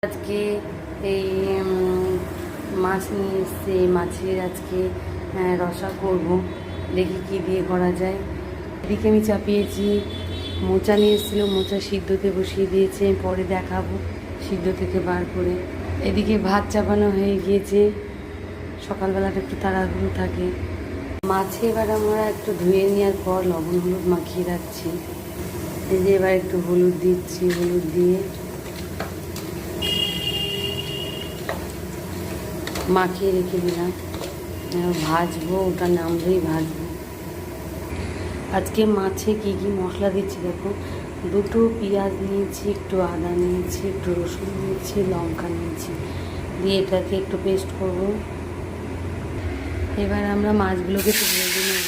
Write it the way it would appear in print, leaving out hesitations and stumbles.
আজকে এই মাছ নিয়ে এসছে, মাছের আজকে রসা করব, দেখি কি দিয়ে করা যায়। এদিকে আমি চাপিয়েছি, মোচা নিয়ে এসেছিলো, মোচা সিদ্ধতে বসিয়ে দিয়েছে, পরে দেখাবো সিদ্ধ থেকে বার করে। এদিকে ভাত চাপানো হয়ে গিয়েছে, সকালবেলাটা একটু তাড়াহুড়ো থাকে। মাছে এবার আমরা একটু ধুয়ে নেওয়ার পর লবণ হলুদ মাখিয়ে রাখছি। এই যে এবার একটু হলুদ দিচ্ছি, হলুদ দিয়ে মাখিয়ে রেখে দিলাম, ভাজবো, ওটা নামলেই ভাজবো। আজকে মাছে কি কি মশলা দিচ্ছি দেখো, দুটো পেঁয়াজ নিয়েছি, একটু আদা নিয়েছি, একটু রসুন নিয়েছি, লঙ্কা নিয়েছি, দিয়ে এটাকে একটু পেস্ট করব। এবার আমরা মাছগুলোকে একটু ভেজে নেব।